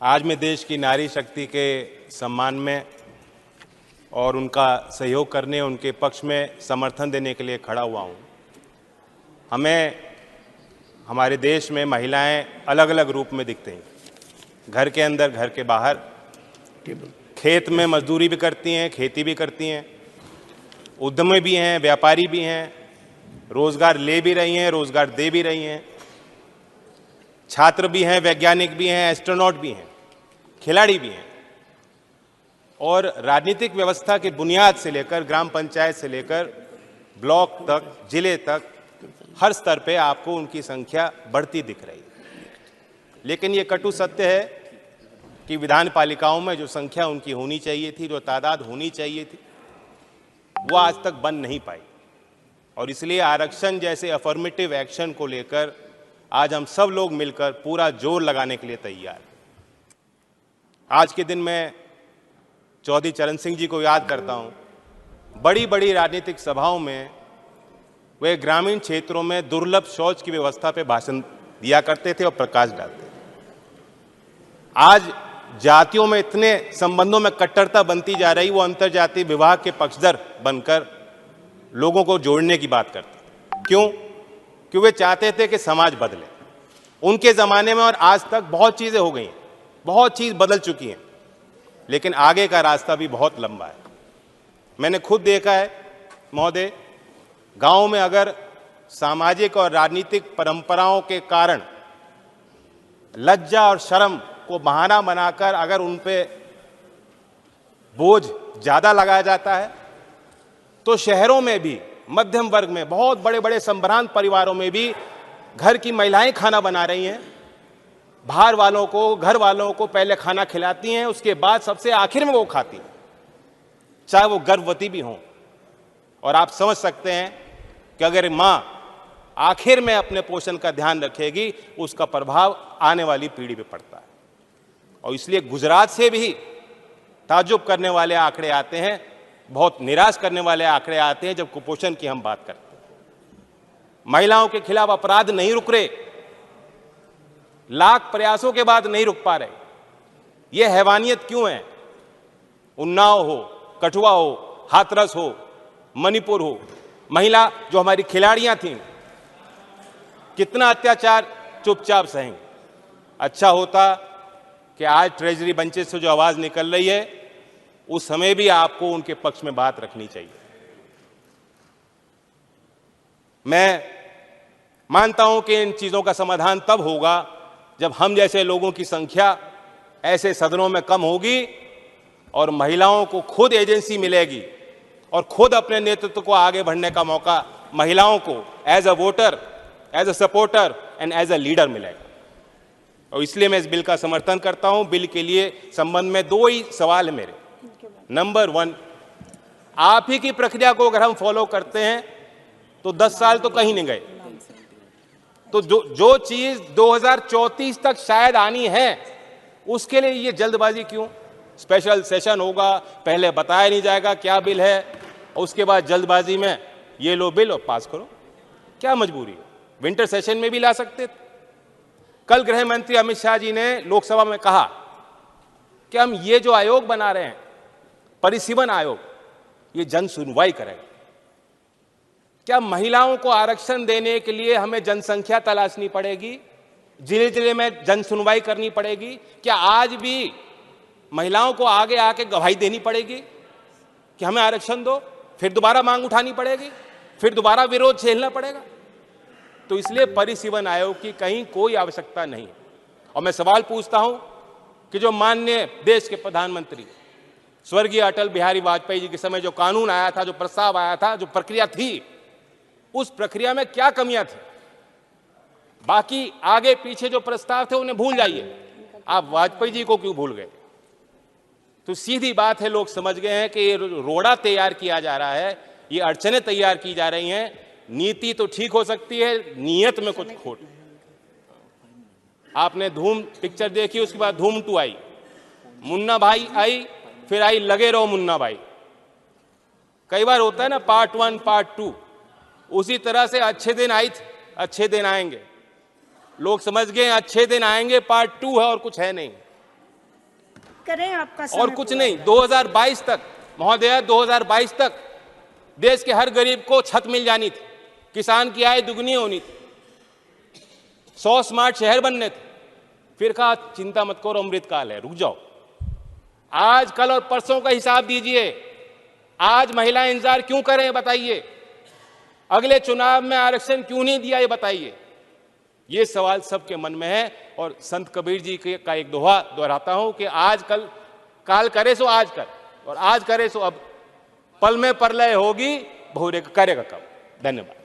आज मैं देश की नारी शक्ति के सम्मान में और उनका सहयोग करने, उनके पक्ष में समर्थन देने के लिए खड़ा हुआ हूँ। हमारे देश में महिलाएं अलग अलग रूप में दिखते हैं, घर के अंदर, घर के बाहर, खेत में मजदूरी भी करती हैं, खेती भी करती हैं, उद्यमी भी हैं, व्यापारी भी हैं, रोजगार ले भी रही हैं, रोजगार दे भी रही हैं, छात्र भी हैं, वैज्ञानिक भी हैं, एस्ट्रोनॉट भी हैं, खिलाड़ी भी हैं। और राजनीतिक व्यवस्था की बुनियाद से लेकर ग्राम पंचायत से लेकर ब्लॉक तक, जिले तक, हर स्तर पे आपको उनकी संख्या बढ़ती दिख रही है। लेकिन ये कटु सत्य है कि विधान पालिकाओं में जो संख्या उनकी होनी चाहिए थी, जो तादाद होनी चाहिए थी, वो आज तक बन नहीं पाई। और इसलिए आरक्षण जैसे अफर्मेटिव एक्शन को लेकर आज हम सब लोग मिलकर पूरा जोर लगाने के लिए तैयार हैं। आज के दिन मैं चौधरी चरण सिंह जी को याद करता हूं। बड़ी बड़ी राजनीतिक सभाओं में वे ग्रामीण क्षेत्रों में दुर्लभ शौच की व्यवस्था पे भाषण दिया करते थे और प्रकाश डालते थे। आज जातियों में इतने संबंधों में कट्टरता बनती जा रही, वो अंतर्जातीय विवाह के पक्षधर बनकर लोगों को जोड़ने की बात करते। क्यों? क्योंकि वे चाहते थे कि समाज बदले। उनके ज़माने में और आज तक बहुत चीज़ें हो गई हैं, बहुत चीज़ बदल चुकी हैं, लेकिन आगे का रास्ता भी बहुत लंबा है। मैंने खुद देखा है महोदय, गांव में अगर सामाजिक और राजनीतिक परंपराओं के कारण लज्जा और शर्म को बहाना बनाकर अगर उन पे बोझ ज़्यादा लगाया जाता है, तो शहरों में भी, मध्यम वर्ग में, बहुत बड़े बड़े संभ्रांत परिवारों में भी घर की महिलाएं खाना बना रही हैं। बाहर वालों को, घर वालों को पहले खाना खिलाती हैं, उसके बाद सबसे आखिर में वो खाती हैं, चाहे वो गर्भवती भी हों। और आप समझ सकते हैं कि अगर मां आखिर में अपने पोषण का ध्यान रखेगी, उसका प्रभाव आने वाली पीढ़ी पे पड़ता है। और इसलिए गुजरात से भी ताज्जुब करने वाले आंकड़े आते हैं, बहुत निराश करने वाले आंकड़े आते हैं जब कुपोषण की हम बात करते हैं। महिलाओं के खिलाफ अपराध नहीं रुक रहे, लाख प्रयासों के बाद नहीं रुक पा रहे। यह हैवानियत क्यों है? उन्नाव हो, कठुआ हो, हाथरस हो, मणिपुर हो, महिला जो हमारी खिलाड़ियां थीं, कितना अत्याचार चुपचाप सहेंगे। अच्छा होता कि आज ट्रेजरी बेंचेस से जो आवाज निकल रही है, उस समय भी आपको उनके पक्ष में बात रखनी चाहिए। मैं मानता हूं कि इन चीजों का समाधान तब होगा जब हम जैसे लोगों की संख्या ऐसे सदनों में कम होगी और महिलाओं को खुद एजेंसी मिलेगी और खुद अपने नेतृत्व को आगे बढ़ने का मौका महिलाओं को as a voter, as a supporter and as a leader मिलेगा। और इसलिए मैं इस बिल का समर्थन करता हूं। बिल के लिए संबंध में दो ही सवाल है मेरे। नंबर 1, आप ही की प्रक्रिया को अगर हम फॉलो करते हैं तो 10 साल तो कहीं नहीं गए। तो जो चीज 2034 तक शायद आनी है, उसके लिए ये जल्दबाजी क्यों? स्पेशल सेशन होगा, पहले बताया नहीं जाएगा क्या बिल है, और उसके बाद जल्दबाजी में ये लो बिल और पास करो। क्या मजबूरी है? विंटर सेशन में भी ला सकते थे। कल गृह मंत्री अमित शाह जी ने लोकसभा में कहा कि हम ये जो आयोग बना रहे हैं, परिसीमन आयोग, ये जन सुनवाई करेगा। क्या महिलाओं को आरक्षण देने के लिए हमें जनसंख्या तलाशनी पड़ेगी? जिले जिले में जन सुनवाई करनी पड़ेगी? क्या आज भी महिलाओं को आगे आके गवाही देनी पड़ेगी कि हमें आरक्षण दो? फिर दोबारा मांग उठानी पड़ेगी, फिर दोबारा विरोध झेलना पड़ेगा? तो इसलिए परिसीमन आयोग की कहीं कोई आवश्यकता नहीं है। और मैं सवाल पूछता हूं कि जो माननीय देश के प्रधानमंत्री स्वर्गीय अटल बिहारी वाजपेयी जी के समय जो कानून आया था, जो प्रस्ताव आया था, जो प्रक्रिया थी, उस प्रक्रिया में क्या कमियां थी? बाकी आगे पीछे जो प्रस्ताव थे उन्हें भूल जाइए, आप वाजपेयी जी को क्यों भूल गए? तो सीधी बात है, लोग समझ गए हैं कि ये रोड़ा तैयार किया जा रहा है, ये अड़चनें तैयार की जा रही हैं। नीति तो ठीक हो सकती है, नीयत में कुछ खोट। आपने धूम पिक्चर देखी, उसके बाद धूम 2 आई, मुन्ना भाई आई, फिर आई लगे रहो मुन्ना भाई। कई बार होता है ना, पार्ट 1 पार्ट 2, उसी तरह से अच्छे दिन आई थे, अच्छे दिन आएंगे। लोग समझ गए अच्छे दिन आएंगे पार्ट 2 है और कुछ है नहीं। करें, आपका समय और कुछ पूरा नहीं। हो 2022 तक महोदय, 2022 तक देश के हर गरीब को छत मिल जानी थी, किसान की आय दुगनी होनी थी, 100 स्मार्ट शहर बनने थे। फिर कहा चिंता मत करो, अमृतकाल है, रुक जाओ। आज कल और परसों का हिसाब दीजिए। आज महिलाएं इंतजार क्यों करें बताइए? अगले चुनाव में आरक्षण क्यों नहीं दिया ये बताइए? ये सवाल सबके मन में है। और संत कबीर जी का एक दोहा दोहराता हूं कि आज कल काल करे सो आज कर, और आज करे सो अब, पल में प्रलय होगी, बहुरे करेगा कब। धन्यवाद।